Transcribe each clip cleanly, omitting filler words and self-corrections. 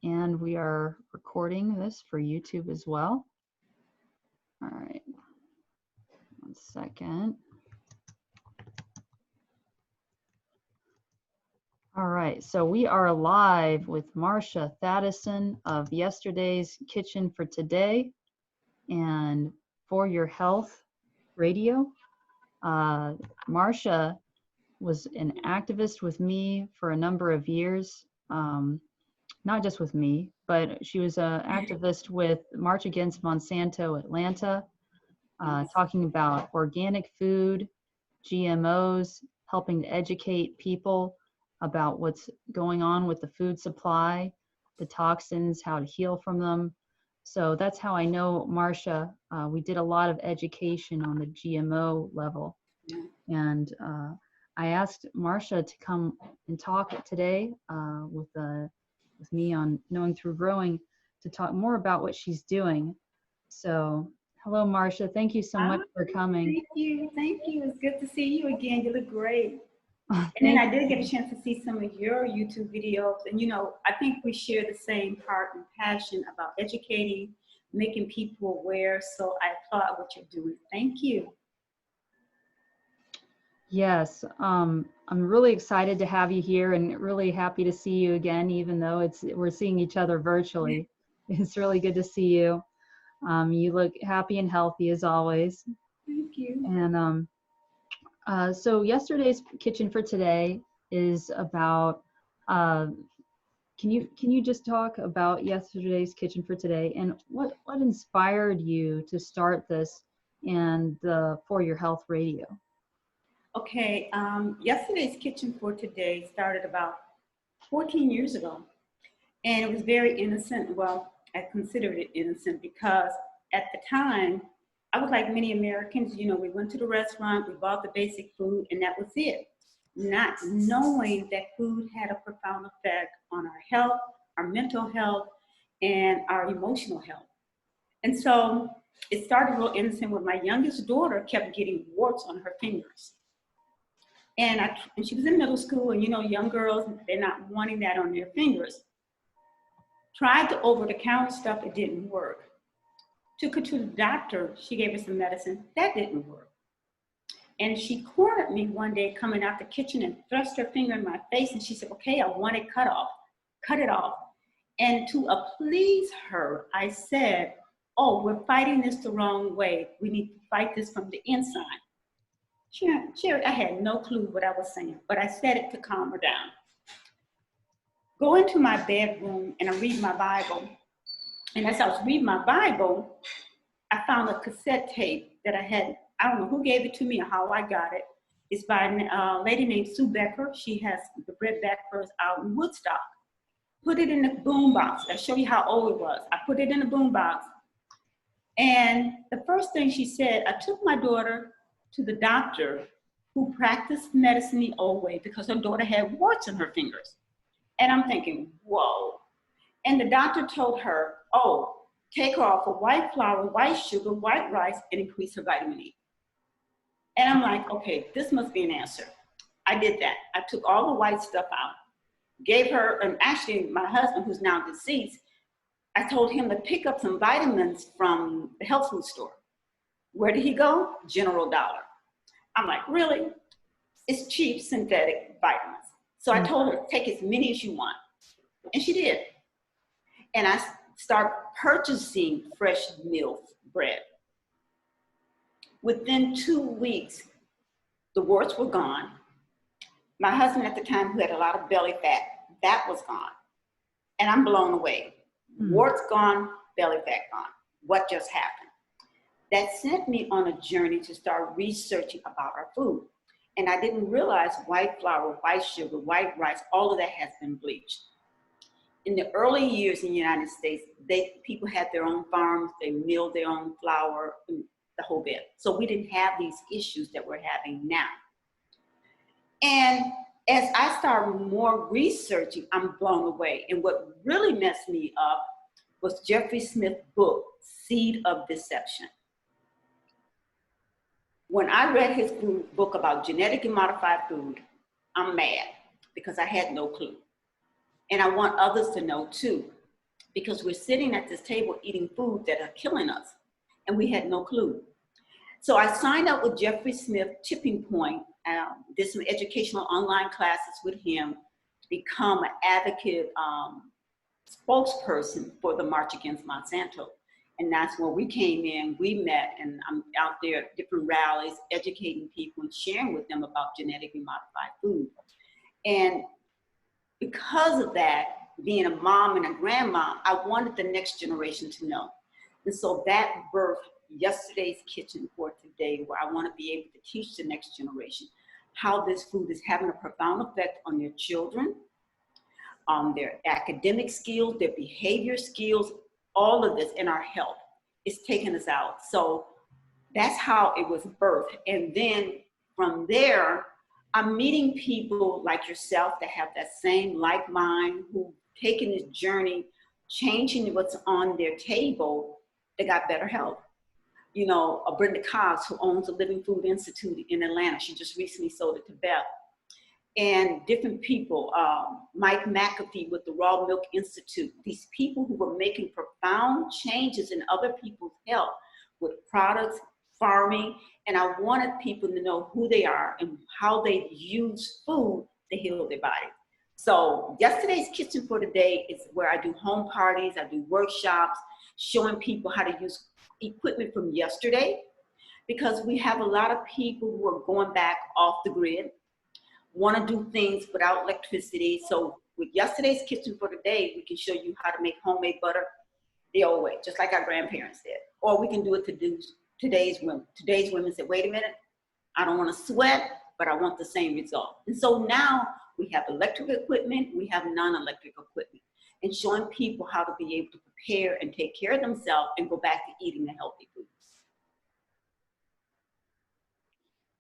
and we are recording this for YouTube as well. All right, 1 second. All right, so we are live with Marsha Thadison of Yesterday's Kitchen for Today and For Your Health Radio. Marsha was an activist with me for a number of years, not just with me, but she was an activist with March Against Monsanto Atlanta, talking about organic food, GMOs, helping to educate people about what's going on with the food supply, the toxins, how to heal from them. So that's how I know Marsha. We did a lot of education on the GMO level. And I asked Marsha to come and talk today with me on Knowing Through Growing to talk more about what she's doing. So hello, Marsha. Thank you so much for coming. Thank you. Thank you. It's good to see you again. You look great. And then I did get a chance to see some of your YouTube videos. And, you know, I think we share the same heart and passion about educating, making people aware. So I applaud what you're doing. Thank you. Yes, I'm really excited to have you here and really happy to see you again, even though we're seeing each other virtually. It's really good to see you. You look happy and healthy as always. Thank you. And so yesterday's Kitchen for Today is about, can you just talk about yesterday's Kitchen for Today and what inspired you to start this and the For Your Health Radio? Okay, yesterday's Kitchen for Today started about 14 years ago, and it was very innocent. Well, I considered it innocent because at the time, I was like many Americans, you know, we went to the restaurant, we bought the basic food, and that was it. Not knowing that food had a profound effect on our health, our mental health, and our emotional health. And so it started real innocent when my youngest daughter kept getting warts on her fingers. And she was in middle school, and you know, young girls, they're not wanting that on their fingers. Tried the over-the-counter stuff, it didn't work. Took her to the doctor, she gave her some medicine, that didn't work. And she cornered me one day coming out the kitchen and thrust her finger in my face, and she said, okay, I want it cut off, cut it off. And to please her, I said, oh, we're fighting this the wrong way. We need to fight this from the inside. Sherrie, I had no clue what I was saying, but I said it to calm her down. Go into my bedroom and I read my Bible. And as I was reading my Bible, I found a cassette tape that I had. I don't know who gave it to me or how I got it. It's by a lady named Sue Becker. She has the Bread Backers out in Woodstock. Put it in the boombox. I'll show you how old it was. I put it in the boombox. And the first thing she said, I took my daughter to the doctor who practiced medicine the old way because her daughter had warts on her fingers. And I'm thinking, whoa. And the doctor told her, oh, take her off of white flour, white sugar, white rice, and increase her vitamin E. And I'm like, okay, this must be an answer. I did that. I took all the white stuff out, gave her, and actually my husband, who's now deceased, I told him to pick up some vitamins from the health food store. Where did he go? General Dollar. I'm like, really? It's cheap synthetic vitamins. So I told her, take as many as you want. And she did. And I started purchasing fresh meal bread. Within 2 weeks, the warts were gone. My husband at the time, who had a lot of belly fat, that was gone. And I'm blown away. Warts gone, belly fat gone. What just happened? That sent me on a journey to start researching about our food. And I didn't realize white flour, white sugar, white rice, all of that has been bleached. In the early years in the United States, people had their own farms, they milled their own flour, the whole bit. So we didn't have these issues that we're having now. And as I started more researching, I'm blown away. And what really messed me up was Jeffrey Smith's book, Seed of Deception. When I read his book about genetically modified food, I'm mad because I had no clue. And I want others to know too. because we're sitting at this table eating food that are killing us, and we had no clue. So I signed up with Jeffrey Smith, Tipping Point, did some educational online classes with him to become an advocate spokesperson for the March Against Monsanto. And that's where we came in, we met, and I'm out there at different rallies, educating people and sharing with them about genetically modified food. And because of that, being a mom and a grandma, I wanted the next generation to know. And so that birthed yesterday's kitchen for today, where I want to be able to teach the next generation how this food is having a profound effect on their children, on their academic skills, their behavior skills, all of this in our health. It's taking us out. So that's how it was birthed. And then from there, I'm meeting people like yourself that have that same like mind, who've taken this journey, changing what's on their table. They got better health. You know, Brenda Cox, who owns a Living Food Institute in Atlanta, she just recently sold it to Beth. And different people, Mike McAfee with the Raw Milk Institute, these people who were making profound changes in other people's health with products, farming, and I wanted people to know who they are and how they use food to heal their body. So yesterday's kitchen for today is where I do home parties, I do workshops, showing people how to use equipment from yesterday, because we have a lot of people who are going back off the grid, want to do things without electricity. So with yesterday's kitchen for today, we can show you how to make homemade butter the old way, just like our grandparents did. Or we can do it to do today's women. Today's women said, wait a minute, I don't want to sweat, but I want the same result. And so now we have electric equipment, we have non-electric equipment, and showing people how to be able to prepare and take care of themselves and go back to eating the healthy foods.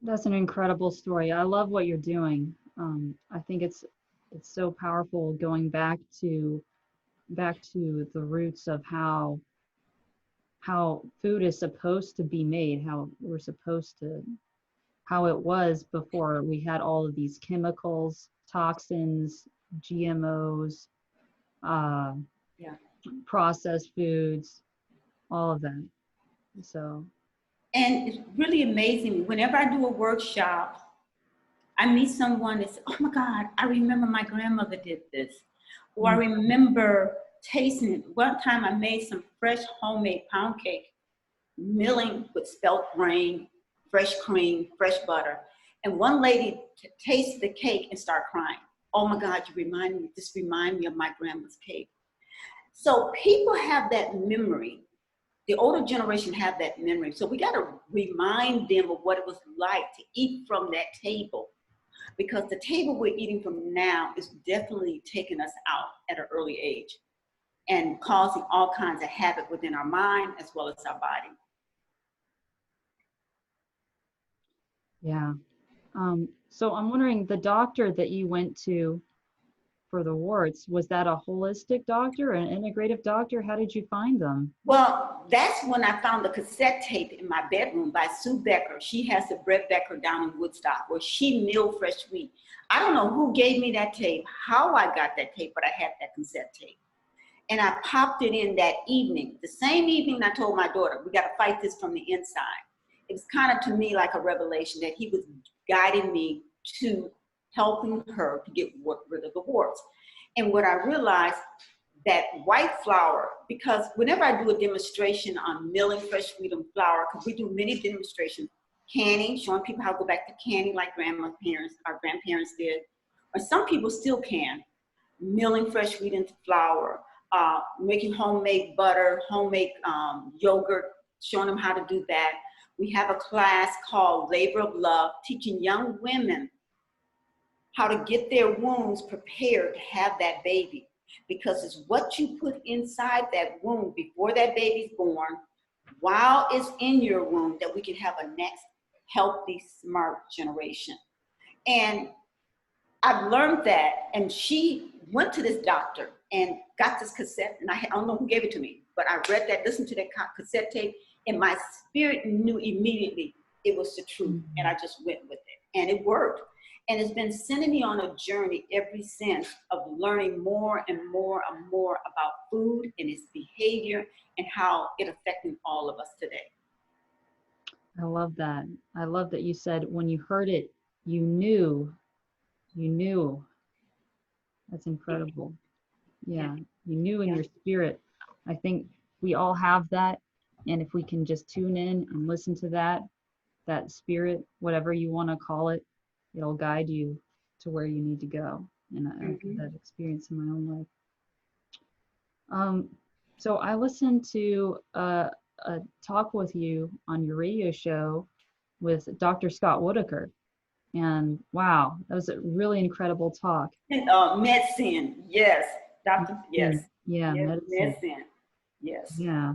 That's an incredible story. I love what you're doing. I think it's so powerful, going back to the roots of how food is supposed to be made, how it was before we had all of these chemicals, toxins, GMOs, processed foods, all of that. So. And it's really amazing. Whenever I do a workshop, I meet someone that says, oh my God, I remember my grandmother did this. Or I remember tasting it. One time I made some fresh homemade pound cake, milling with spelt grain, fresh cream, fresh butter. And one lady tasted the cake and started crying. Oh my God, this remind me of my grandma's cake. So people have that memory. The older generation have that memory. So we got to remind them of what it was like to eat from that table, because the table we're eating from now is definitely taking us out at an early age and causing all kinds of havoc within our mind as well as our body. Yeah. So I'm wondering, the doctor that you went to for the warts, was that a holistic doctor, an integrative doctor? How did you find them? Well, that's when I found the cassette tape in my bedroom by Sue Becker. She has the Brett Becker down in Woodstock, where she milled fresh wheat. I don't know who gave me that tape, how I got that tape, but I had that cassette tape. And I popped it in that evening. The same evening I told my daughter, we got to fight this from the inside. It was kind of to me like a revelation that he was guiding me to helping her to get rid of the warts. And what I realized, that white flour, because whenever I do a demonstration on milling fresh wheat and flour, because we do many demonstrations, canning, showing people how to go back to canning like our grandparents did, or some people still can, milling fresh wheat into flour, making homemade butter, homemade yogurt, showing them how to do that. We have a class called Labor of Love, teaching young women how to get their wombs prepared to have that baby, because it's what you put inside that womb before that baby's born, while it's in your womb, that we can have a next healthy, smart generation. And I've learned that, and she went to this doctor and got this cassette, and I don't know who gave it to me, but I read that, listened to that cassette tape, and my spirit knew immediately it was the truth, and I just went with it, and it worked. And it's been sending me on a journey ever since of learning more and more and more about food and its behavior and how it affecting all of us today. I love that. I love that you said when you heard it, you knew. That's incredible. Yeah, you knew in Yeah. your spirit. I think we all have that. And if we can just tune in and listen to that spirit, whatever you want to call it, it'll guide you to where you need to go. And I've had that experience in my own life. So I listened to a talk with you on your radio show with Dr. Scott Whitaker. And wow, that was a really incredible talk. Medicine, yes. Doctor, yes. Yeah, Yes, medicine. medicine. Yes. Yeah.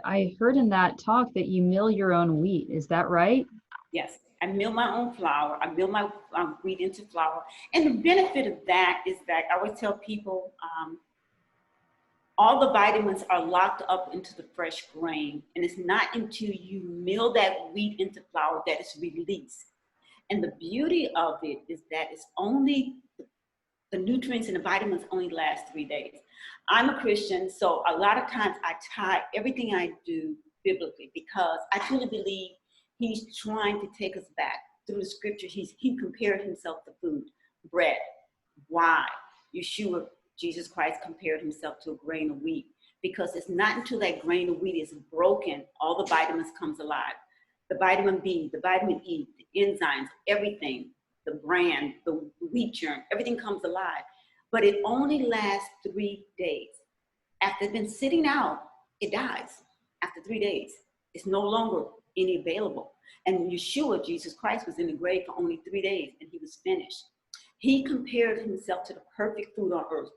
I heard in that talk that you mill your own wheat. Is that right? Yes. I mill my own flour. I mill my wheat into flour. And the benefit of that is that I always tell people all the vitamins are locked up into the fresh grain. And it's not until you mill that wheat into flour that it's released. And the beauty of it is that it's only the nutrients and the vitamins only last 3 days. I'm a Christian, so a lot of times I tie everything I do biblically because I truly believe he's trying to take us back through the scripture. He compared himself to food, bread. Why? Yeshua, Jesus Christ, compared himself to a grain of wheat because it's not until that grain of wheat is broken, all the vitamins comes alive. The vitamin B, the vitamin E, the enzymes, everything, the bran, the wheat germ, everything comes alive. But it only lasts 3 days. After it's been sitting out, it dies. After 3 days, it's no longer any available. And Yeshua, Jesus Christ, was in the grave for only 3 days and he was finished. He compared himself to the perfect food on earth.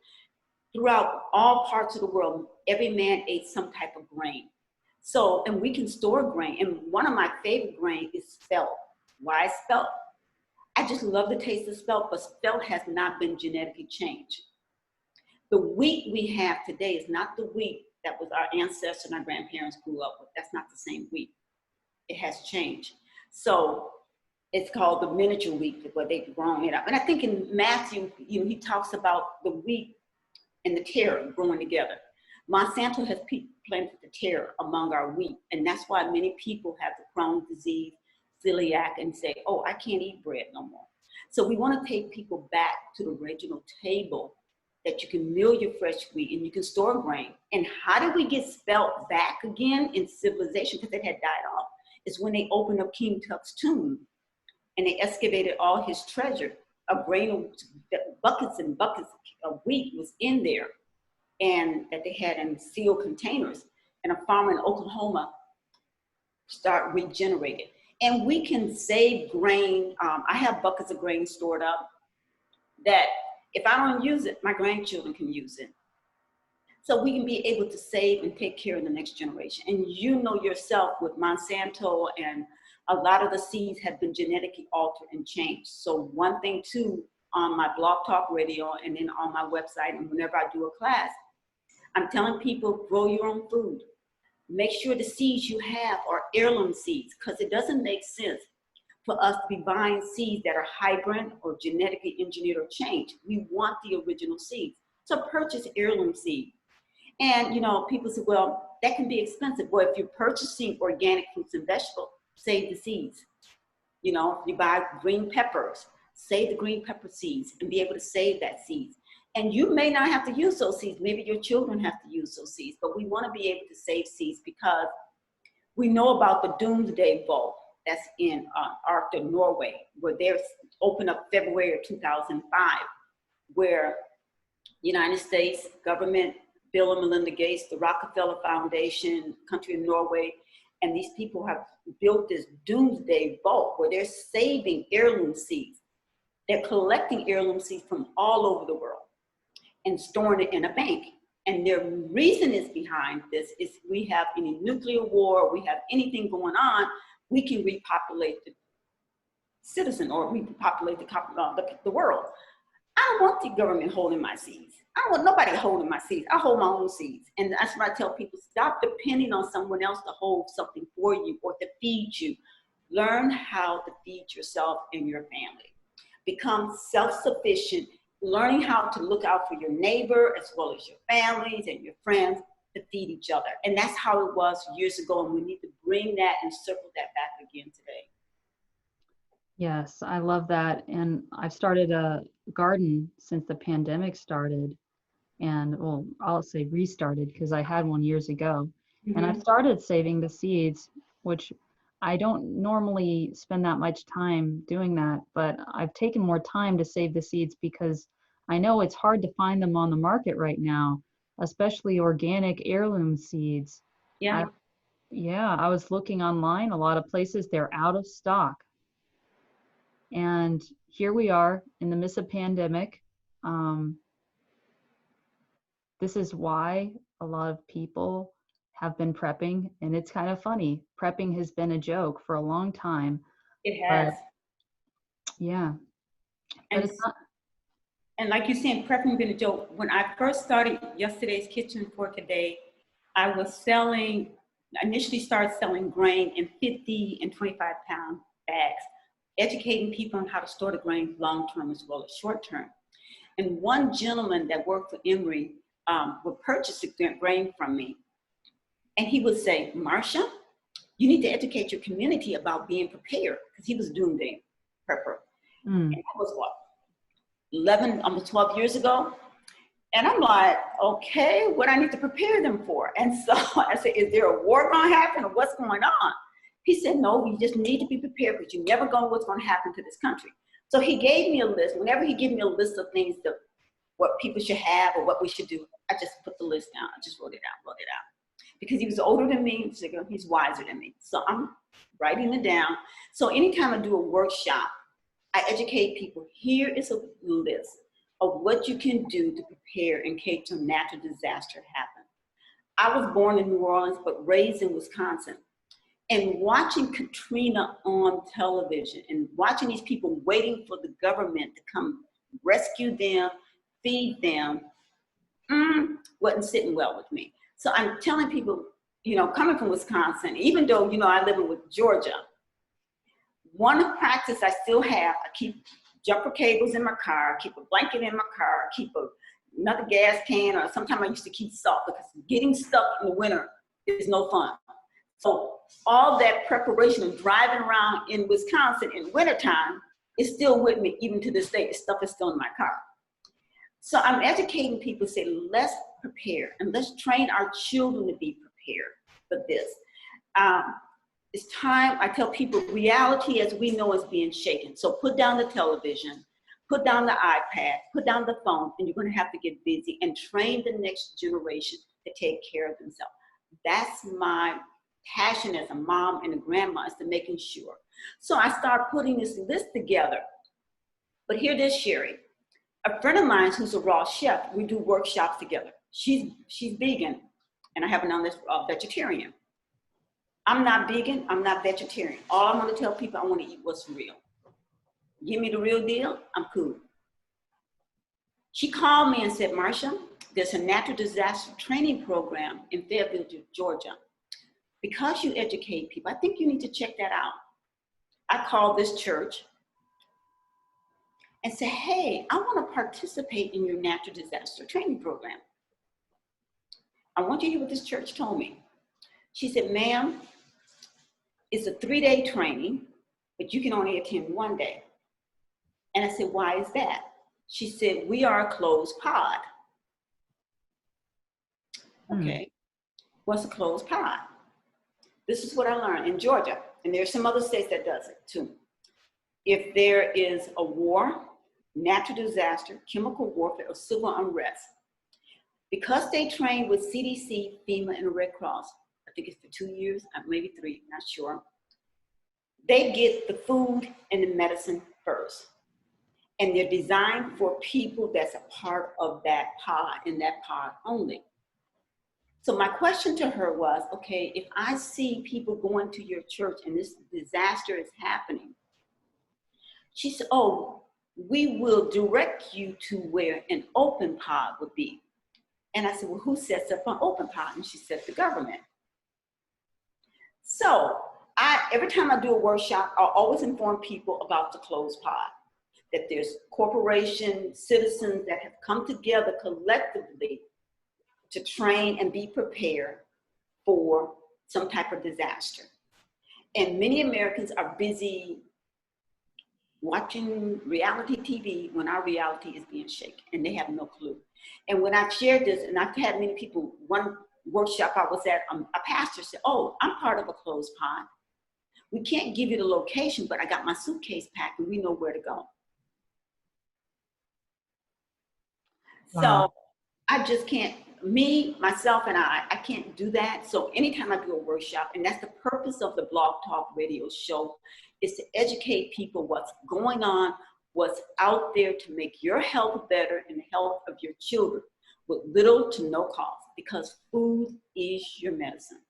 Throughout all parts of the world, every man ate some type of grain. So, and we can store grain. And one of my favorite grain is spelt. Why spelt? I just love the taste of spelt, but spelt has not been genetically changed. The wheat we have today is not the wheat that was our ancestors and our grandparents grew up with. That's not the same wheat. It has changed. So it's called the miniature wheat, where they've grown it up. And I think in Matthew, he talks about the wheat and the tare growing together. Monsanto has planted the tare among our wheat, and that's why many people have the Crohn's disease, celiac, and say, oh, I can't eat bread no more. So we want to take people back to the original table that you can mill your fresh wheat and you can store grain. And how did we get spelt back again in civilization? Because it had died off. It's when they opened up King Tut's tomb and they excavated all his treasure. A grain of buckets and buckets of wheat was in there, and that they had in sealed containers. And a farmer in Oklahoma start regenerating. And we can save grain. I have buckets of grain stored up that if I don't use it, my grandchildren can use it. So we can be able to save and take care of the next generation. And you know yourself with Monsanto, and a lot of the seeds have been genetically altered and changed. So one thing too, on my blog talk radio and then on my website, and whenever I do a class, I'm telling people, grow your own food. Make sure the seeds you have are heirloom seeds, because it doesn't make sense for us to be buying seeds that are hybrid or genetically engineered or changed. We want the original seeds. So purchase heirloom seed. And people say, well, that can be expensive. Well, if you're purchasing organic fruits and vegetables, save the seeds. You buy green peppers, save the green pepper seeds and be able to save that seeds. And you may not have to use those seeds. Maybe your children have to use those seeds, but we want to be able to save seeds because we know about the Doomsday Vault that's in Arctic, Norway, where they're opened up February of 2005, where United States government, Bill and Melinda Gates, the Rockefeller Foundation, country of Norway, and these people have built this Doomsday Vault where they're saving heirloom seeds. They're collecting heirloom seeds from all over the world and storing it in a bank. And their reason is behind this is we have any nuclear war, we have anything going on, we can repopulate the citizen or repopulate the world. I I don't want the government holding my seeds. I don't want nobody holding my seeds. I hold my own seeds. And that's what I tell people, stop depending on someone else to hold something for you or to feed you. Learn how to feed yourself and your family. Become self-sufficient, learning how to look out for your neighbor as well as your families and your friends to feed each other. And that's how it was years ago. And we need to bring that and circle that back again today. Yes, I love that. And I've started a garden since the pandemic started. And well, I'll say restarted because I had one years ago. And I've started saving the seeds, which I don't normally spend that much time doing that, but I've taken more time to save the seeds because I know it's hard to find them on the market right now, especially organic heirloom seeds. Yeah. I was looking online, a lot of places they're out of stock. And here we are in the midst of pandemic. This is why a lot of people have been prepping, and it's kind of funny. Prepping has been a joke for a long time. It has. Yeah, but it's not. And like you said, prepping been a joke. When I first started Yesterday's Kitchen for Today, I initially started selling grain in 50 and 25 pound bags, educating people on how to store the grain long term as well as short term. And one gentleman that worked for Emory would purchase the grain from me. And he would say, Marsha, you need to educate your community about being prepared, because he was a doomsday prepper. And that was what, 11, almost 12 years ago? And I'm like, okay, what I need to prepare them for? And so I said, is there a war going to happen or what's going on? He said, no, you just need to be prepared because you never know what's going to happen to this country. So he gave me a list. Whenever he gave me a list of things that what people should have or what we should do, I just put the list down. I just wrote it out. Because he was older than me, he's wiser than me. So I'm writing it down. So anytime I do a workshop, I educate people. Here is a list of what you can do to prepare in case a natural disaster happens. I was born in New Orleans, but raised in Wisconsin. And watching Katrina on television and watching these people waiting for the government to come rescue them, feed them, wasn't sitting well with me. So I'm telling people, coming from Wisconsin, even though, I live in Georgia, one practice I still have, I keep jumper cables in my car, keep a blanket in my car, keep another gas can, or sometimes I used to keep salt because getting stuck in the winter is no fun. So all that preparation of driving around in Wisconsin in wintertime is still with me even to this day. The stuff is still in my car. So I'm educating people, say, let's prepare and let's train our children to be prepared for this. It's time, I tell people, reality as we know is being shaken. So put down the television, put down the iPad, put down the phone, and you're going to have to get busy and train the next generation to take care of themselves. That's my passion as a mom and a grandma, is to making sure. So I start putting this list together. But here it is, Sherrie. A friend of mine who's a raw chef, we do workshops together. She's vegan, and I have her on this vegetarian. I'm not vegan, I'm not vegetarian. All I'm gonna tell people, I wanna eat what's real. Give me the real deal, I'm cool. She called me and said, Marsha, there's a natural disaster training program in Fayetteville, Georgia. Because you educate people, I think you need to check that out. I called this church and said, hey, I wanna participate in your natural disaster training program. I want you to hear what this church told me. She said, ma'am, it's a 3-day training, but you can only attend 1 day. And I said, why is that? She said, we are a closed pod. Okay, what's a closed pod? This is what I learned in Georgia, and there's some other states that does it too. If there is a war, natural disaster, chemical warfare, or civil unrest, because they train with CDC, FEMA, and the Red Cross, I think it's for 2 years, maybe 3, not sure. They get the food and the medicine first. And they're designed for people that's a part of that pod, and that pod only. So my question to her was, okay, if I see people going to your church and this disaster is happening, she said, oh, we will direct you to where an open pod would be. And I said, well, who sets up an open pod? And she said, the government. So every time I do a workshop, I'll always inform people about the closed pod, that there's corporations, citizens that have come together collectively to train and be prepared for some type of disaster. And many Americans are busy watching reality TV when our reality is being shaken, and they have no clue. And when I shared this, and I've had many people, one workshop I was at, a pastor said, oh, I'm part of a closed pod. We can't give you the location, but I got my suitcase packed and we know where to go. Wow. So I just can't, me, myself, and I can't do that. So anytime I do a workshop, and that's the purpose of the Blog Talk Radio show, is to educate people what's going on, what's out there to make your health better and the health of your children with little to no cost, because food is your medicine.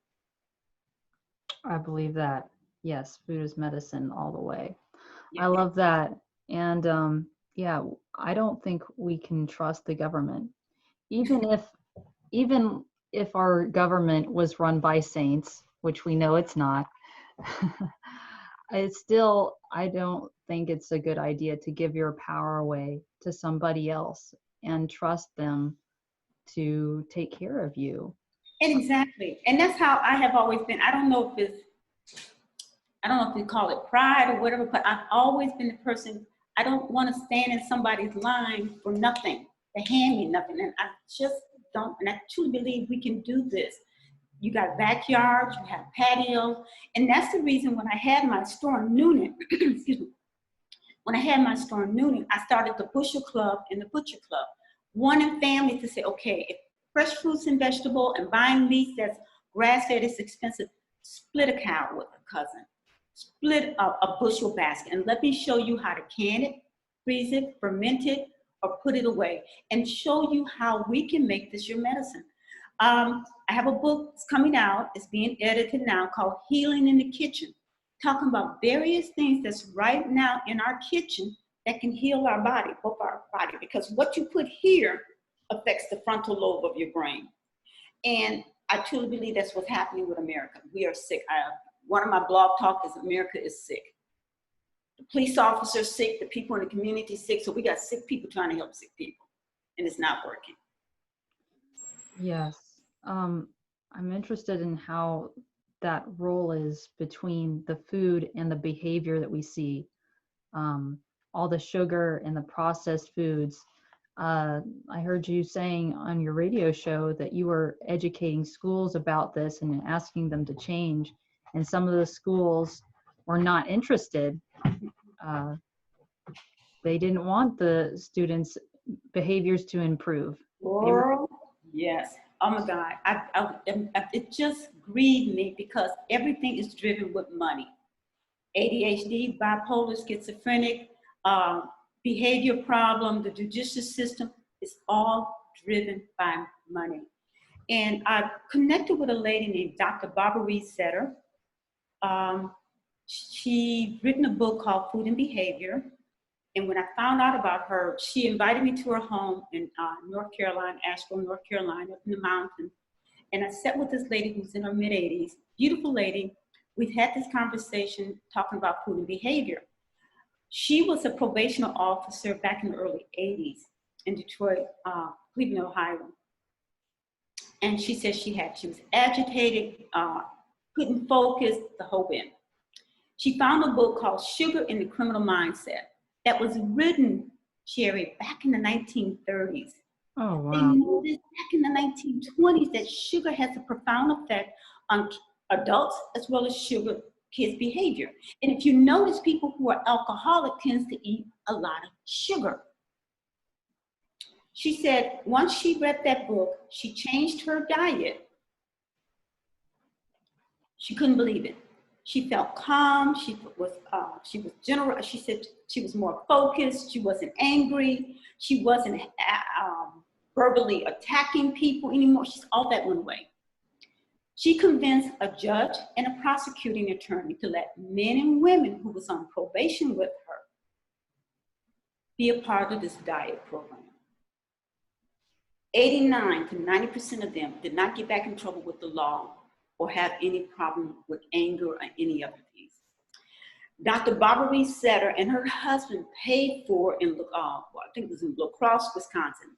I believe that. Yes, food is medicine all the way. Yeah. I love that. And yeah, I don't think we can trust the government. Even if our government was run by saints, which we know it's not, it's still, I don't think it's a good idea to give your power away to somebody else and trust them to take care of you. And exactly. And that's how I have always been. I don't know if you call it pride or whatever, but I've always been the person, I don't want to stand in somebody's line for nothing, to hand me nothing. And I just don't, and I truly believe we can do this. You got backyards, you have patios, and that's the reason when I had my store in Noonan, excuse me, when I had my store in Noonan, I started the Bushel Club and the Butcher Club. Wanting families to say, okay, if fresh fruits and vegetables and buying meat that's grass-fed is expensive, split a cow with a cousin. Split a bushel basket and let me show you how to can it, freeze it, ferment it, or put it away, and show you how we can make this your medicine. I have a book that's coming out, it's being edited now, called Healing in the Kitchen, talking about various things that's right now in our kitchen that can heal our body, both our body, because what you put here affects the frontal lobe of your brain. And I truly believe that's what's happening with America. We are sick. One of my blog talk is America is sick. The police officers sick, the people in the community sick, so we got sick people trying to help sick people, and it's not working. Yes. I'm interested in how that role is between the food and the behavior that we see. All the sugar and the processed foods. I heard you saying on your radio show that you were educating schools about this and asking them to change. And some of the schools were not interested. They didn't want the students' behaviors to improve. Girl, yes. Oh my God. It just grieved me because everything is driven with money. ADHD, bipolar, schizophrenic, behavior problem, the judicial system is all driven by money. And I connected with a lady named Dr. Barbara Reed-Setter. She written a book called Food and Behavior. And when I found out about her, she invited me to her home in North Carolina, Asheville, North Carolina, up in the mountains. And I sat with this lady who's in her mid-80s, beautiful lady. We've had this conversation talking about food and behavior. She was a probational officer back in the early 80s in Detroit, Cleveland, Ohio. And she said she was agitated, couldn't focus, the whole bit. She found a book called Sugar in the Criminal Mindset that was written, Sherrie, back in the 1930s. Oh, wow. They noticed back in the 1920s that sugar has a profound effect on adults as well as sugar kids' behavior. And if you notice, people who are alcoholic tends to eat a lot of sugar. She said once she read that book, she changed her diet. She couldn't believe it. She felt calm. She was general. She said she was more focused. She wasn't angry. She wasn't verbally attacking people anymore. All that went away. She convinced a judge and a prosecuting attorney to let men and women who was on probation with her be a part of this diet program. 89 to 90% of them did not get back in trouble with the law or have any problem with anger or any other things. Dr. Barbara Reese Setter and her husband paid for in, I think it was in La Crosse, Wisconsin.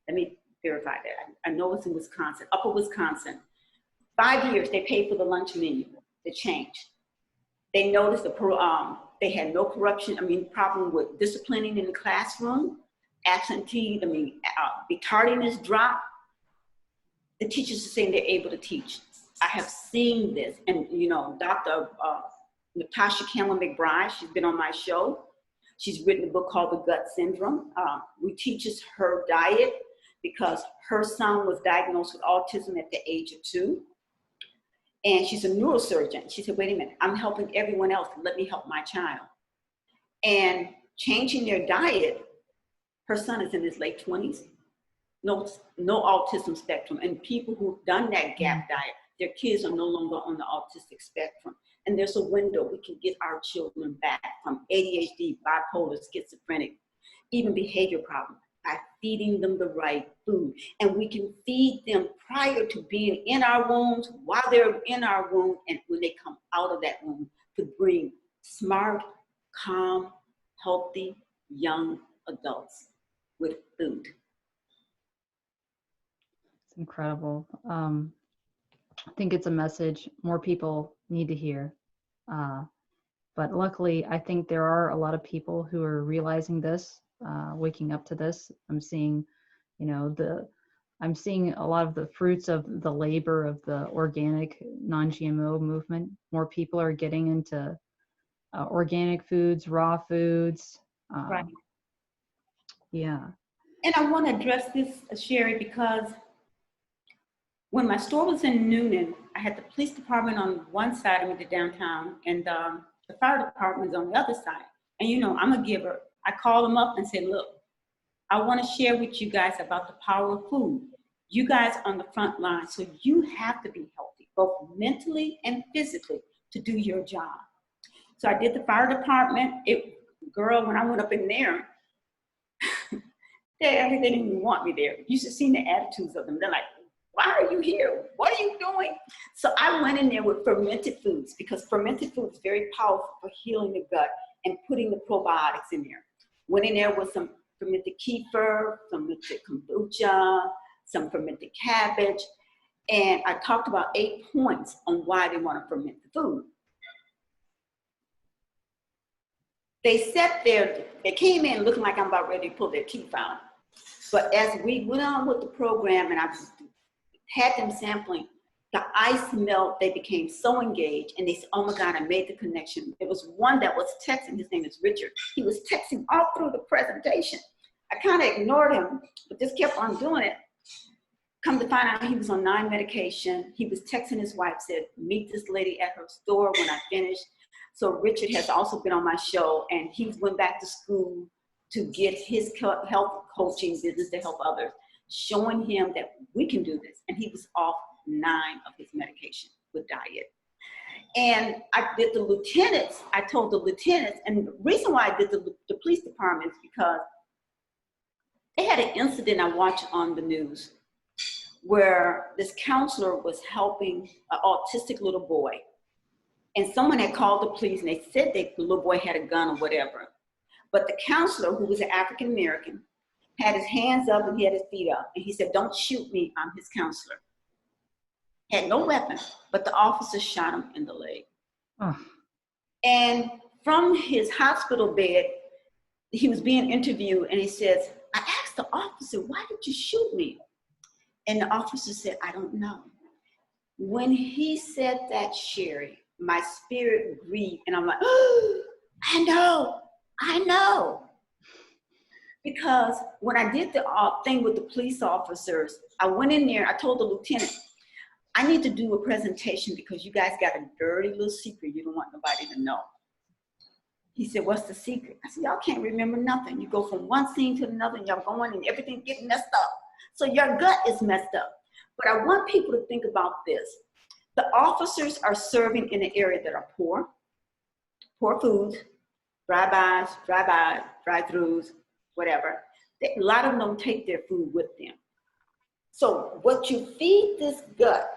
Let me verify that. I know it's in Wisconsin, upper Wisconsin. 5 years, they paid for the lunch menu, the change. They noticed they had no corruption, problem with disciplining in the classroom, tardiness dropped. The teachers are saying they're able to teach. I have seen this, and Dr. Natasha Campbell McBride, she's been on my show. She's written a book called The Gut Syndrome. We teaches her diet because her son was diagnosed with autism at the age of 2. And she's a neurosurgeon. She said, wait a minute, I'm helping everyone else. Let me help my child. And changing their diet, her son is in his late 20s, no autism spectrum. And people who've done that GAP diet, their kids are no longer on the autistic spectrum. And there's a window we can get our children back from ADHD, bipolar, schizophrenic, even behavior problems by feeding them the right food. And we can feed them prior to being in our wombs, while they're in our womb, and when they come out of that womb, to bring smart, calm, healthy, young adults with food. It's incredible. I think it's a message more people need to hear. But luckily, I think there are a lot of people who are realizing this, waking up to this. I'm seeing, I'm seeing a lot of the fruits of the labor of the organic, non-GMO movement. More people are getting into organic foods, raw foods. Right. Yeah. And I want to address this, Sherrie, because when my store was in Noonan, I had the police department on one side of the downtown, and the fire department is on the other side. And I'm a giver. I called them up and said, look, I want to share with you guys about the power of food. You guys are on the front line, so you have to be healthy, both mentally and physically, to do your job. So I did the fire department. When I went up in there, they didn't even want me there. You should have seen the attitudes of them. They're like, why are you here? What are you doing? So I went in there with fermented foods, because fermented food is very powerful for healing the gut and putting the probiotics in there. Went in there with some fermented kefir, fermented kombucha, some fermented cabbage. And I talked about 8 points on why they want to ferment the food. They sat there, they came in looking like I'm about ready to pull their teeth out. But as we went on with the program and I had them sampling, the ice melt, they became so engaged, and they said, oh my God, I made the connection. There was one that was texting, his name is Richard. He was texting all through the presentation. I kind of ignored him, but just kept on doing it. Come to find out he was on 9 medication. He was texting his wife, said, meet this lady at her store when I finish. So Richard has also been on my show, and he went back to school to get his health coaching business to help others, showing him that we can do this. And he was off 9 of his medication with diet. And I did the lieutenants, I told the lieutenants, and the reason why I did the police department is because they had an incident I watched on the news where this counselor was helping an autistic little boy. And someone had called the police, and they said the little boy had a gun or whatever. But the counselor, who was an African-American, had his hands up and he had his feet up. And he said, don't shoot me, I'm his counselor. Had no weapon, but the officer shot him in the leg. Oh. And from his hospital bed, he was being interviewed, and he says, I asked the officer, why did you shoot me? And the officer said, I don't know. When he said that, Sherrie, my spirit grieved, and I'm like, oh, I know. Because when I did the thing with the police officers, I went in there, I told the lieutenant, I need to do a presentation because you guys got a dirty little secret you don't want nobody to know. He said, what's the secret? I said, y'all can't remember nothing. You go from one scene to another, and y'all going and everything getting messed up. So your gut is messed up. But I want people to think about this. The officers are serving in an area that are poor foods, drive-bys, drive-throughs, whatever, a lot of them don't take their food with them. So what you feed this gut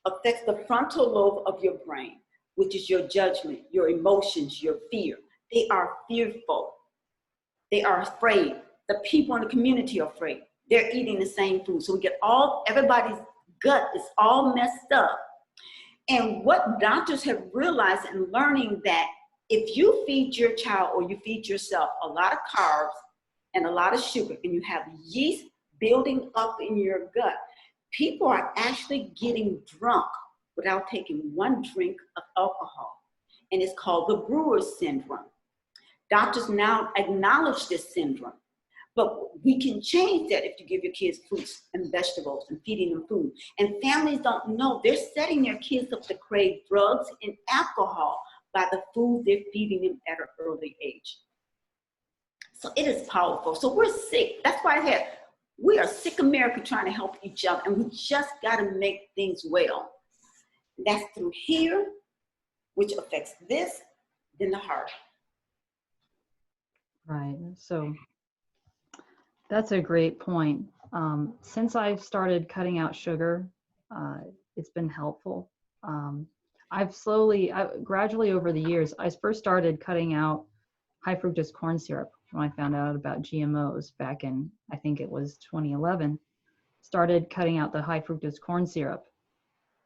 affects the frontal lobe of your brain, which is your judgment, your emotions, your fear. They are fearful. They are afraid. The people in the community are afraid. They're eating the same food. So we get everybody's gut is all messed up. And what doctors have realized in learning that if you feed your child or you feed yourself a lot of carbs and a lot of sugar, and you have yeast building up in your gut, people are actually getting drunk without taking one drink of alcohol. And it's called the brewer's syndrome. Doctors now acknowledge this syndrome, but we can change that if you give your kids fruits and vegetables and feeding them food. And families don't know, they're setting their kids up to crave drugs and alcohol by the food they're feeding them at an early age. So it is powerful. So we're sick. That's why we are sick America trying to help each other, and we just got to make things well. That's through here, which affects this, then the heart. Right. So that's a great point. Since I've started cutting out sugar, it's been helpful. I've gradually over the years, I first started cutting out high fructose corn syrup when I found out about GMOs back in, I think it was 2011. Started cutting out the high fructose corn syrup.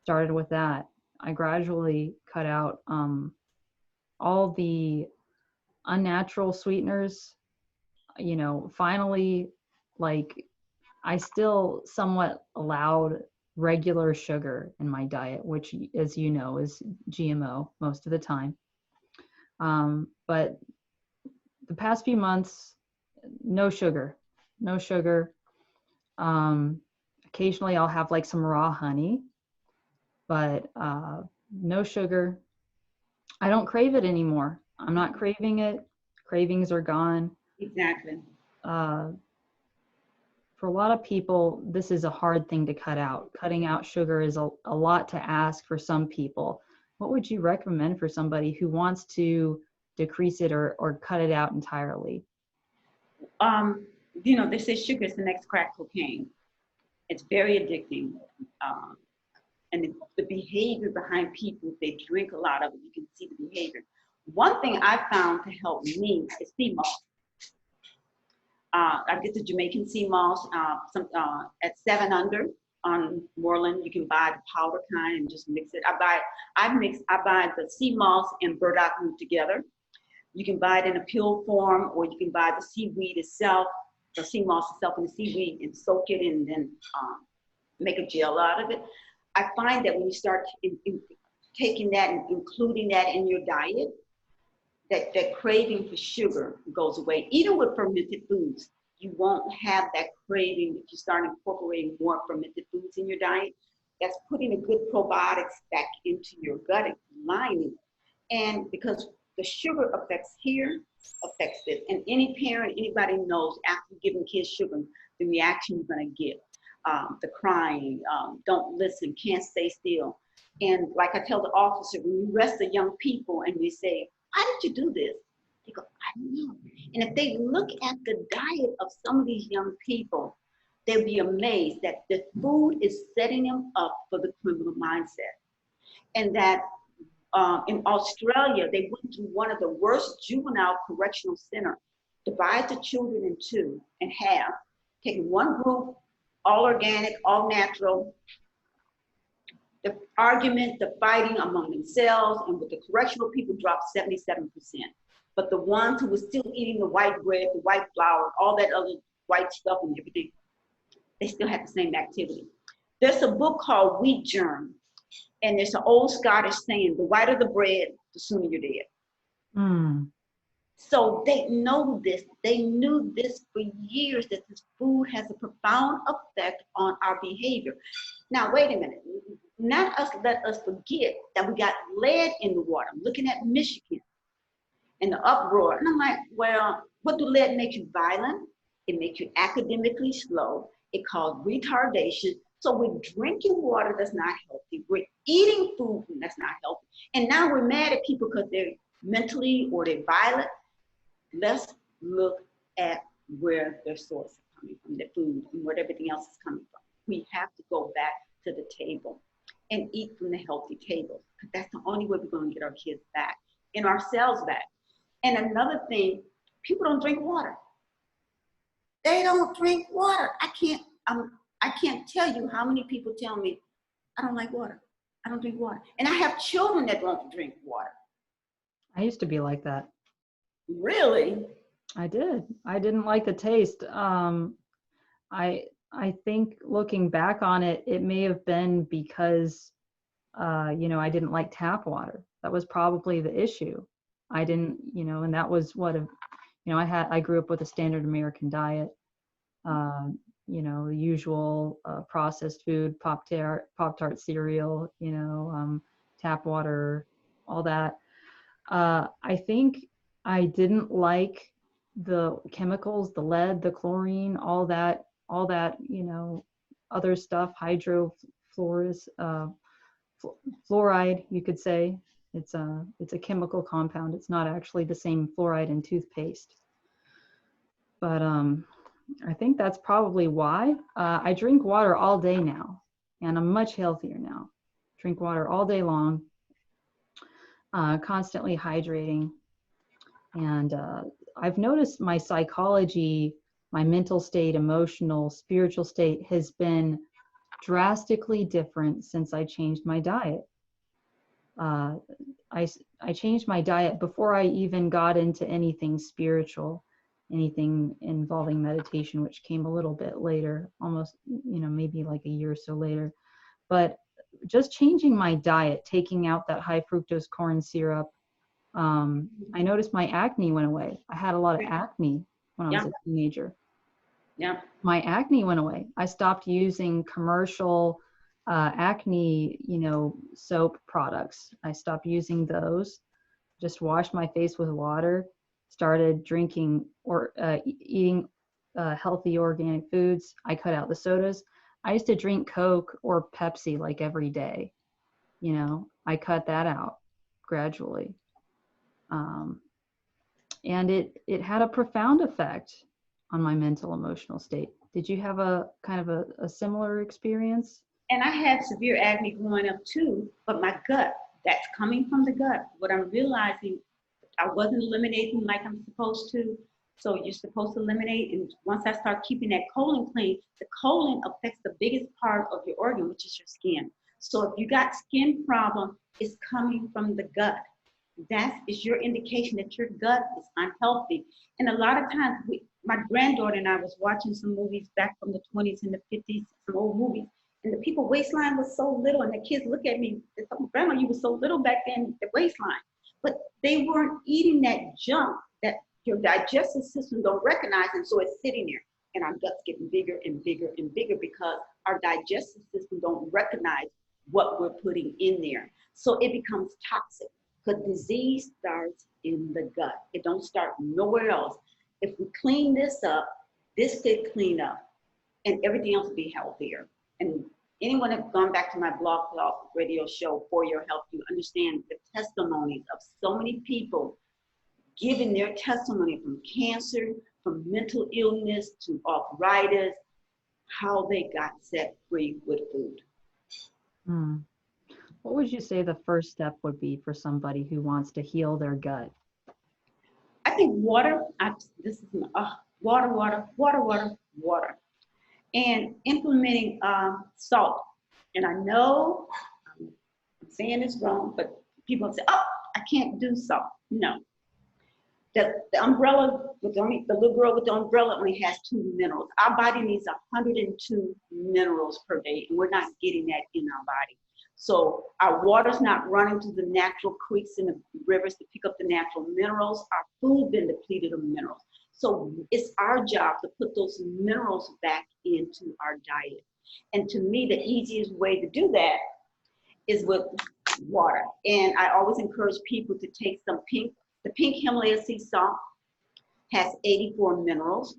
Started with that. I gradually cut out all the unnatural sweeteners. You know, finally, like, I still somewhat allowed regular sugar in my diet, which, as you know, is GMO most of the time. But the past few months, no sugar, no sugar. Occasionally I'll have like some raw honey, but no sugar. I don't crave it anymore. I'm not craving it. Cravings are gone. Exactly. For a lot of people, this is a hard thing to cut out. Cutting out sugar is a lot to ask for some people. What would you recommend for somebody who wants to decrease it or cut it out entirely? You know, they say sugar is the next crack cocaine. It's very addicting. And the behavior behind people, if they drink a lot of it, you can see the behavior. One thing I found to help me is sea moss. I get the Jamaican sea moss at 7 Under on Moreland. You can buy the powder kind and just mix it. I buy the sea moss and burdock root together. You can buy it in a pill form, or you can buy the seaweed itself, the sea moss itself and the seaweed, and soak it and then make a gel out of it. I find that when you start taking that and including that in your diet, that craving for sugar goes away. Even with fermented foods, you won't have that craving if you start incorporating more fermented foods in your diet. That's putting a good probiotics back into your gut lining. And because the sugar affects this. And any parent, anybody knows after giving kids sugar, the reaction you're gonna get. The crying, don't listen, can't stay still. And like I tell the officer, when you arrest the young people and you say, why did you do this? They go, I don't know. And if they look at the diet of some of these young people, they'll be amazed that the food is setting them up for the criminal mindset. And that in Australia, they went to one of the worst juvenile correctional centers, divide the children in two and half, taking one group, all organic, all natural. The argument, the fighting among themselves and with the correctional people dropped 77%. But the ones who were still eating the white bread, the white flour, all that other white stuff and everything, they still had the same activity. There's a book called Wheat Germ, and there's an old Scottish saying, the whiter the bread, the sooner you're dead. Mm. So they know this. They knew this for years, that this food has a profound effect on our behavior. Now, wait a minute. Let us forget that we got lead in the water. I'm looking at Michigan and the uproar. And I'm like, well, what do lead make you? Violent? It makes you academically slow. It causes retardation. So we're drinking water that's not healthy. We're eating food that's not healthy. And now we're mad at people because they're mentally or they're violent. Let's look at where their source is coming from, the food and where everything else is coming from. We have to go back to the table and eat from the healthy table, because that's the only way we're going to get our kids back and ourselves back. And another thing, people don't drink water. They don't drink water. I can't tell you how many people tell me, I don't like water. I don't drink water. And I have children that don't drink water. I used to be like that. Really? I did. I didn't like the taste. I think looking back on it, it may have been because, I didn't like tap water. That was probably the issue. I didn't, and that was I grew up with a standard American diet. The usual processed food, Pop-Tart cereal, tap water, all that. I think I didn't like the chemicals, the lead, the chlorine, all that, other stuff, fluoride, you could say. It's a chemical compound. It's not actually the same fluoride in toothpaste. But I think that's probably why. I drink water all day now, and I'm much healthier now. Drink water all day long, constantly hydrating. And I've noticed my psychology, my mental state, emotional, spiritual state has been drastically different since I changed my diet. I changed my diet before I even got into anything spiritual, anything involving meditation, which came a little bit later, almost, maybe like a year or so later. But just changing my diet, taking out that high fructose corn syrup, I noticed my acne went away. I had a lot of acne when I was a teenager. Yeah. My acne went away. I stopped using commercial acne, soap products. I stopped using those, just washed my face with water, started drinking or eating healthy organic foods. I cut out the sodas. I used to drink Coke or Pepsi like every day. I cut that out gradually. And it had a profound effect on my mental, emotional state. Did you have a kind of a similar experience? And I had severe acne growing up too, but my gut, that's coming from the gut. What I'm realizing, I wasn't eliminating like I'm supposed to. So you're supposed to eliminate. And once I start keeping that colon clean, the colon affects the biggest part of your organ, which is your skin. So if you got skin problem, it's coming from the gut. That is your indication that your gut is unhealthy. And a lot of times, my granddaughter and I was watching some movies back from the 20s and the 50s, some old movies, and the people waistline was so little, and the kids look at me, they say, Grandma, you were so little back then, the waistline. But they weren't eating that junk that your digestive system don't recognize, and so it's sitting there. And our guts getting bigger and bigger and bigger because our digestive system don't recognize what we're putting in there. So it becomes toxic. Because disease starts in the gut. It don't start nowhere else. If we clean this up, this could clean up, and everything else will be healthier. And anyone that's gone back to my blog talk radio show, For Your Health, you understand the testimonies of so many people giving their testimony from cancer, from mental illness to arthritis, how they got set free with food. What would you say the first step would be for somebody who wants to heal their gut? I think water. Water. And implementing salt. And I know I'm saying this wrong, but people say, "Oh, I can't do salt." No. The umbrella, the little girl with the umbrella only has 2 minerals. Our body needs 102 minerals per day, and we're not getting that in our body. So our water's not running to the natural creeks and the rivers to pick up the natural minerals. Our food been depleted of minerals. So it's our job to put those minerals back into our diet. And to me, the easiest way to do that is with water. And I always encourage people to take the pink Himalaya sea salt has 84 minerals.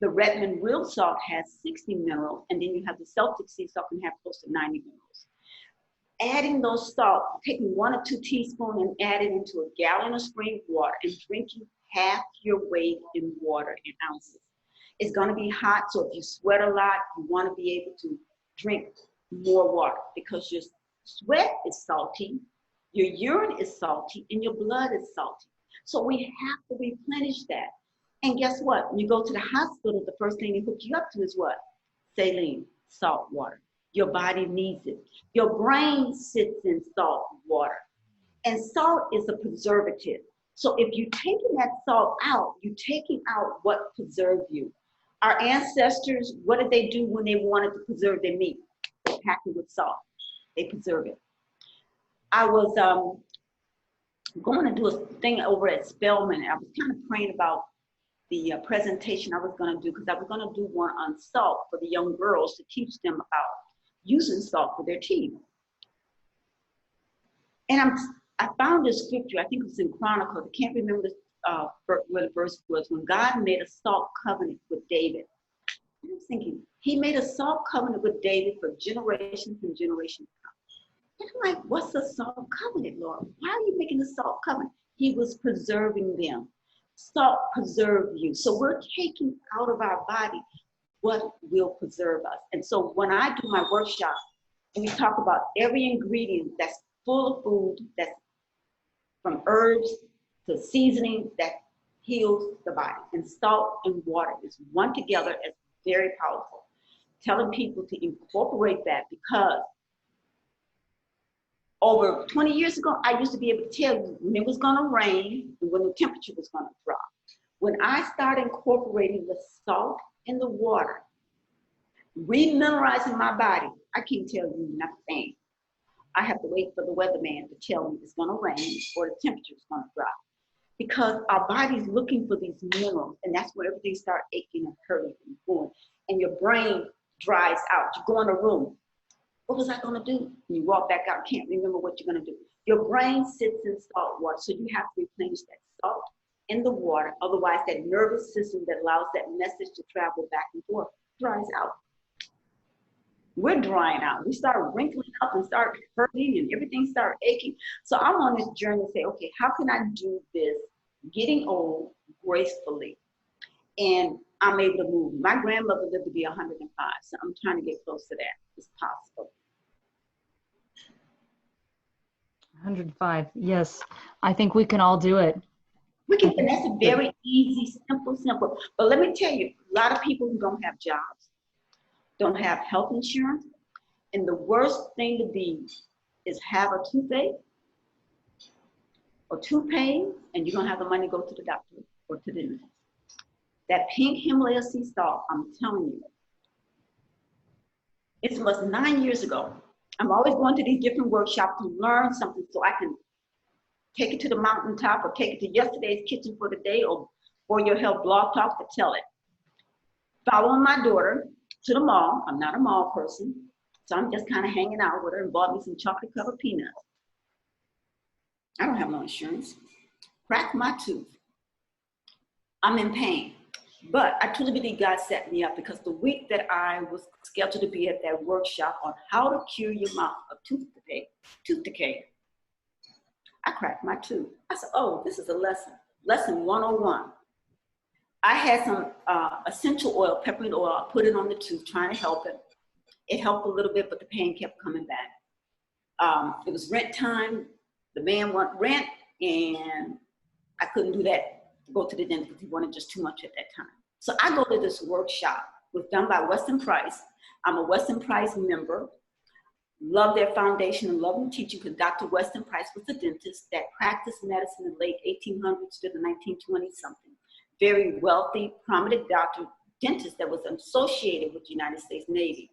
The Redmond real salt has 60 minerals. And then you have the Celtic sea salt can have close to 90 minerals. Adding those salt, taking 1 or 2 teaspoons and add it into a gallon of spring water and drinking half your weight in water in ounces. It's going to be hot, so if you sweat a lot, you want to be able to drink more water because your sweat is salty, your urine is salty, and your blood is salty. So we have to replenish that. And guess what? When you go to the hospital, the first thing they hook you up to is what? Saline, salt water. Your body needs it. Your brain sits in salt water. And salt is a preservative. So if you're taking that salt out, you're taking out what preserved you. Our ancestors, what did they do when they wanted to preserve their meat? They packed it with salt. They preserve it. I was going to do a thing over at Spelman. I was kind of praying about the presentation I was going to do because I was going to do one on salt for the young girls to teach them about using salt for their teeth. And I found this scripture, I think it's in Chronicles, I can't remember where the verse was, when God made a salt covenant with David. And I was thinking, he made a salt covenant with David for generations and generations to come. And I'm like, what's a salt covenant, Lord? Why are you making a salt covenant? He was preserving them. Salt preserves you. So we're taking out of our body what will preserve us. And so when I do my workshop, and we talk about every ingredient that's full of food, that's from herbs to seasoning that heals the body. And salt and water is one together as very powerful. Telling people to incorporate that because over 20 years ago, I used to be able to tell you when it was going to rain and when the temperature was going to drop. When I started incorporating the salt in the water, remineralizing my body, I can't tell you nothing. I have to wait for the weatherman to tell me it's going to rain or the temperature is going to drop. Because our body's looking for these minerals, and that's where everything starts aching and hurting and going. And your brain dries out. You go in a room. What was I going to do? And you walk back out, can't remember what you're going to do. Your brain sits in salt water, so you have to replenish that salt in the water. Otherwise, that nervous system that allows that message to travel back and forth dries out. We're drying out. We start wrinkling up and start hurting and everything start aching. So I'm on this journey to say, okay, how can I do this getting old gracefully? And I'm able to move. My grandmother lived to be 105, so I'm trying to get close to that as possible. 105, yes. I think we can all do it. We can, and that's a very easy, simple. But let me tell you, a lot of people who don't have jobs, don't have health insurance, and the worst thing to be is have a toothache or tooth pain, and you don't have the money to go to the doctor or to the dentist. That pink Himalaya sea salt, I'm telling you, it was 9 years ago. I'm always going to these different workshops to learn something so I can take it to the mountaintop or take it to yesterday's kitchen for the day or for your health blog talk to tell it. Following my daughter to the mall. I'm not a mall person, so I'm just kind of hanging out with her and bought me some chocolate covered peanuts. I don't have no insurance. Cracked my tooth. I'm in pain. But I truly believe God set me up because the week that I was scheduled to be at that workshop on how to cure your mouth of tooth decay, I cracked my tooth. I said, oh, this is a lesson. Lesson 101. I had some essential oil, peppermint oil. I put it on the tooth, trying to help it. It helped a little bit, but the pain kept coming back. It was rent time. The man wanted rent, and I couldn't do that. Go to the dentist because he wanted just too much at that time. So I go to this workshop. It was done by Weston Price. I'm a Weston Price member. Love their foundation and love them teaching because Dr. Weston Price was a dentist that practiced medicine in the late 1800s to the 1920s something. Very wealthy, prominent doctor, dentist that was associated with the United States Navy.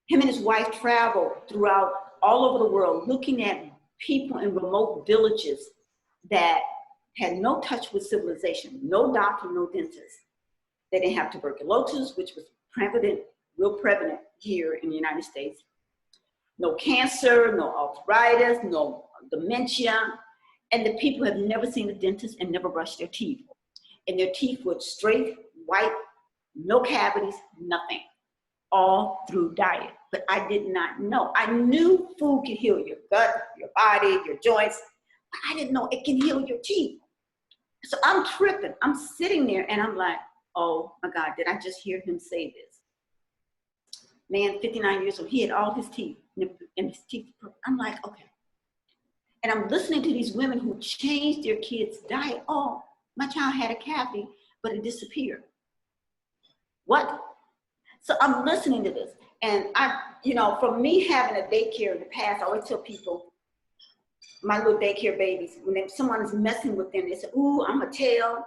Him and his wife traveled throughout all over the world looking at people in remote villages that had no touch with civilization, no doctor, no dentist. They didn't have tuberculosis, which was prevalent, real prevalent here in the United States. No cancer, no arthritis, no dementia. And the people have never seen a dentist and never brushed their teeth. And their teeth were straight, white, no cavities, nothing. All through diet. But I did not know. I knew food can heal your gut, your body, your joints. But I didn't know it can heal your teeth. So I'm tripping. I'm sitting there and I'm like, oh my God, did I just hear him say this? Man, 59 years old, he had all his teeth, and his teeth, I'm like, okay. And I'm listening to these women who changed their kids' diet. Oh, my child had a cavity, but it disappeared. What? So I'm listening to this. And from me having a daycare in the past, I always tell people, my little daycare babies, when someone is messing with them, they say, ooh, I'm going to tell.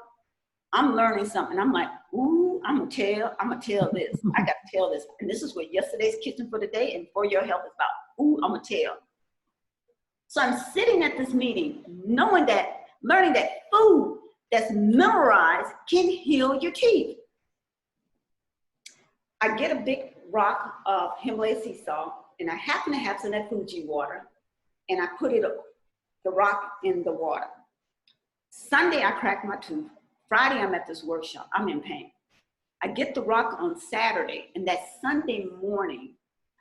I'm learning something. I'm like, ooh, I'm going to tell this. I got to tell this. And this is what yesterday's kitchen for the day and for your health is about. Ooh, I'm going to tell. So I'm sitting at this meeting, learning that food that's mineralized can heal your teeth. I get a big rock of Himalayan sea salt, and I happen to have some of that Fuji water, and I put the rock in the water. Sunday, I cracked my tooth. Friday, I'm at this workshop. I'm in pain. I get the rock on Saturday, and that Sunday morning,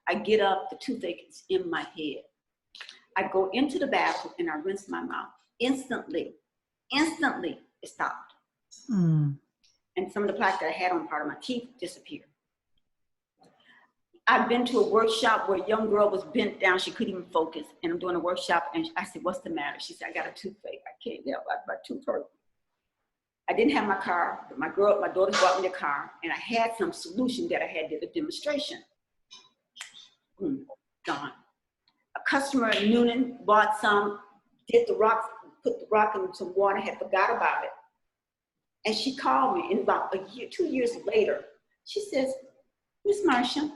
I get up, the toothache is in my head. I go into the bathroom, and I rinse my mouth. Instantly, it stopped. And some of the plaque that I had on part of my teeth disappeared. I've been to a workshop where a young girl was bent down. She couldn't even focus. And I'm doing a workshop, and I said, what's the matter? She said, I got a toothache. I can't help it. My tooth hurt. I didn't have my car, but my daughter brought me the car, and I had some solution that I had did a demonstration. Gone. A customer in Noonan bought some, put the rock in some water, had forgot about it. And she called me, and about 2 years later, she says, Miss Marsha,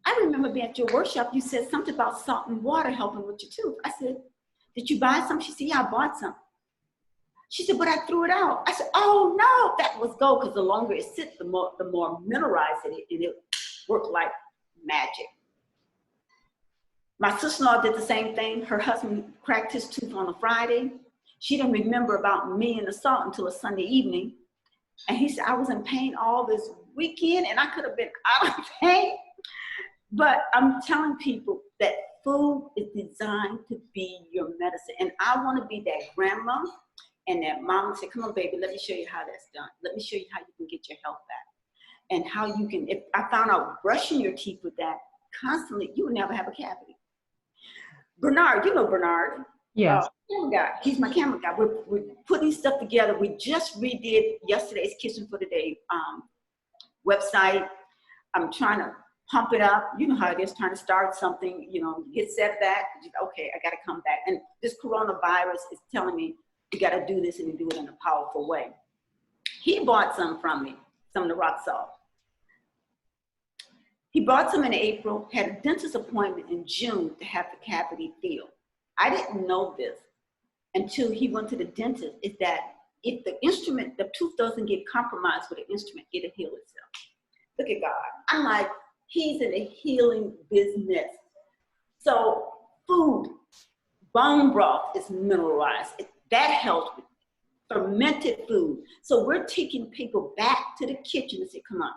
I remember being at your workshop, you said something about salt and water helping with your tooth. I said, did you buy some? She said, yeah, I bought some. She said, but I threw it out. I said, oh no, that was gold, because the longer it sits, the more mineralized it is, and it worked like magic. My sister-in-law did the same thing. Her husband cracked his tooth on a Friday. She didn't remember about me and the salt until a Sunday evening. And he said, I was in pain all this weekend, and I could have been out of pain. But I'm telling people that food is designed to be your medicine. And I want to be that grandma and that mom and say, come on, baby, let me show you how that's done. Let me show you how you can get your health back. And how you can, if I found out brushing your teeth with that constantly, you would never have a cavity. Bernard, you know Bernard. Yes. Camera guy. He's my camera guy. We're putting stuff together. We just redid yesterday's Kitchen for the Day website. I'm trying to pump it up. You know how it is, trying to start something, get set back. Okay, I got to come back. And this coronavirus is telling me you got to do this and do it in a powerful way. He bought some from me, some of the rock salt. He bought some in April, had a dentist appointment in June to have the cavity filled. I didn't know this until he went to the dentist, is that if the tooth doesn't get compromised with the instrument, it'll heal itself. Look at God. I'm like, he's in the healing business. So food, bone broth is mineralized. That helps with fermented food. So we're taking people back to the kitchen and say, come on.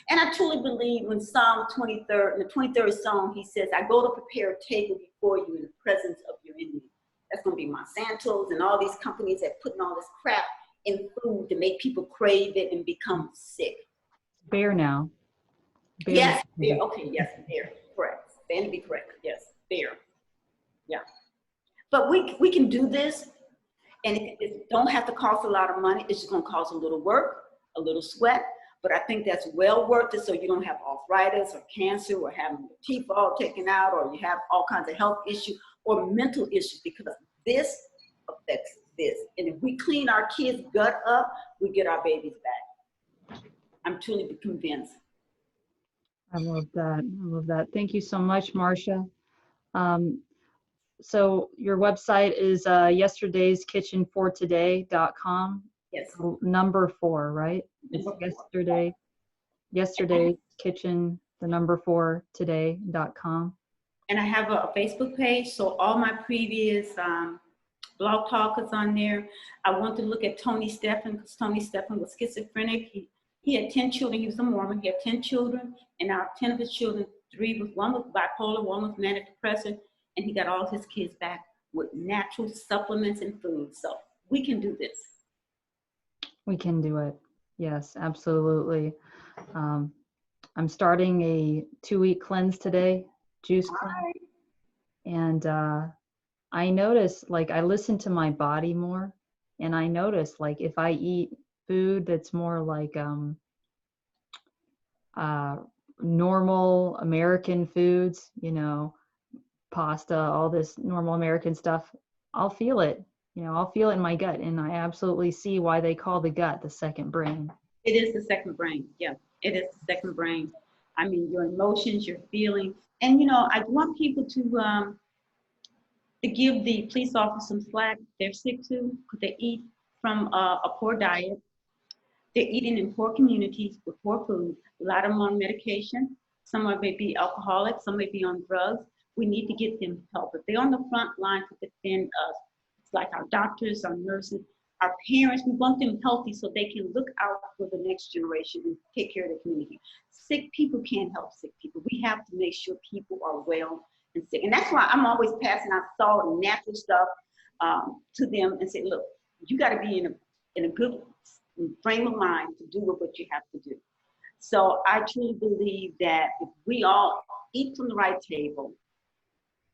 And I truly believe when Psalm 23rd, in the 23rd Psalm, he says, I go to prepare a table before you in the presence of your enemy. That's going to be Monsanto's and all these companies that putting all this crap in food to make people crave it and become sick. Bear now. Bear. Yes, bear. Okay, yes, bear. Correct. Stand to be correct. Yes, bear. Yeah. But we can do this, and it don't have to cost a lot of money. It's just going to cost a little work, a little sweat. But I think that's well worth it, so you don't have arthritis or cancer or having your teeth all taken out, or you have all kinds of health issues or mental issues, because this affects this. And if we clean our kids' gut up, we get our babies back. I'm truly convinced. I love that. I love that. Thank you so much, Marsha. So your website is yesterdayskitchenfortoday.com. Yes. Number 4, right? It's yesterday's kitchen, the number 4 today.com. And I have a Facebook page, so all my previous blog talk is on there. I want to look at Tony Stephan, because Tony Stephan was schizophrenic. He had 10 children. He was a Mormon. He had 10 children, and out of 10 of his children, one was bipolar, one was manic depressive, and he got all his kids back with natural supplements and food. So we can do this. We can do it. Yes, absolutely. Um, I'm starting a 2-week cleanse today, juice All cleanse. right. And I notice, like, I listen to my body more, and I notice, like, if I eat food that's more like uh, normal American foods, you know, pasta, all this normal American stuff, I'll feel it. You know, I'll feel it in my gut, and I absolutely see why they call the gut the second brain. It is the second brain. Yeah, it is the second brain. I mean, your emotions, your feelings. And, I want people to give the police officers some slack. They're sick too because they eat from a poor diet. They're eating in poor communities with poor food. A lot of them on medication. Some may be alcoholics. Some may be on drugs. We need to get them help. If they're on the front line to defend us, it's like our doctors, our nurses, our parents. We want them healthy so they can look out for the next generation and take care of the community. Sick people can't help sick people. We have to make sure people are well and sick. And that's why I'm always passing out salt and natural stuff to them and say, look, you got to be in a good frame of mind to do what you have to do. So I truly believe that if we all eat from the right table,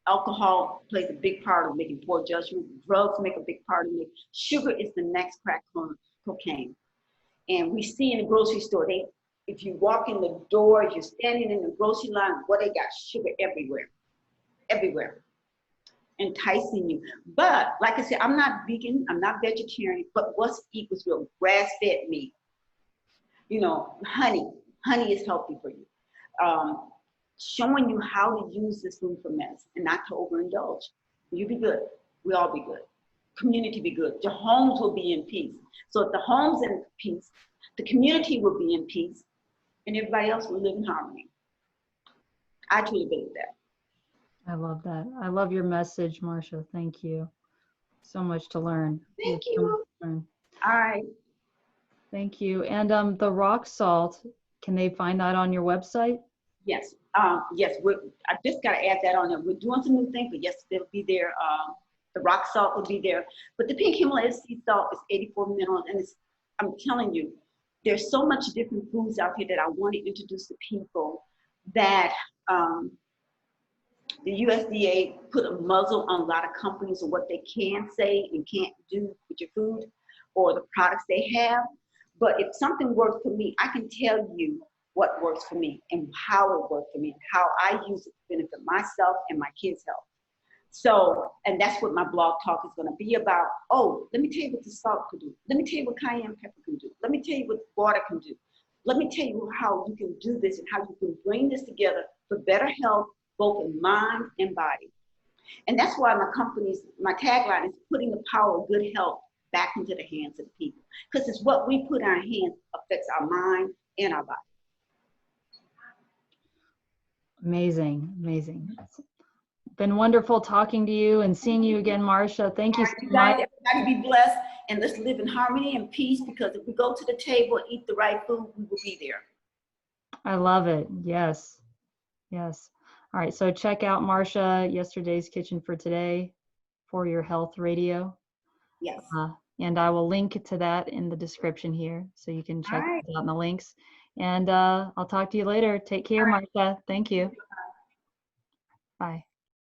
alcohol plays a big part of making poor judgment. Drugs make a big part of it. Sugar is the next crack cocaine. And we see in the grocery store, if you walk in the door, if you're standing in the grocery line, they got sugar everywhere, everywhere, enticing you. But like I said, I'm not vegan, I'm not vegetarian, but what's equals real grass-fed meat. Honey is healthy for you. Showing you how to use this food for medicine and not to overindulge. You be good. We all be good. Community be good. Your homes will be in peace. So if the home's in peace, the community will be in peace, and everybody else will live in harmony. I truly believe that. I love that. I love your message, Marsha. Thank you. So much to learn. Thank So much you. to learn. All right. Thank you. And the rock salt, can they find that on your website? Yes. Yes. I just got to add that on there. We're doing some new things, but yes, they'll be there. The rock salt will be there. But the pink Himalayan sea salt is 84 minerals. And I'm telling you, there's so much different foods out here that I want to introduce to people that the USDA put a muzzle on a lot of companies and what they can say and can't do with your food or the products they have. But if something works for me, I can tell you what works for me and how it worked for me, how I use it to benefit myself and my kids' health. So, and that's what my blog talk is going to be about. Oh, let me tell you what the salt can do. Let me tell you what cayenne pepper can do. Let me tell you what water can do. Let me tell you how you can do this and how you can bring this together for better health, both in mind and body. And that's why my tagline is putting the power of good health back into the hands of the people. Because it's what we put in our hands affects our mind and our body. Amazing, amazing. It's been wonderful talking to you and seeing you again, Marsha. Thank you so much. Everybody be blessed, and let's live in harmony and peace, because if we go to the table and eat the right food, we will be there. I love it. Yes, yes. All right, so check out Marsha, Yesterday's Kitchen for Today, for your health radio. Yes. And I will link to that in the description here, so you can check right. it out in the links. And I'll talk to you later. Take care, All right. Marsha. Thank you. Bye.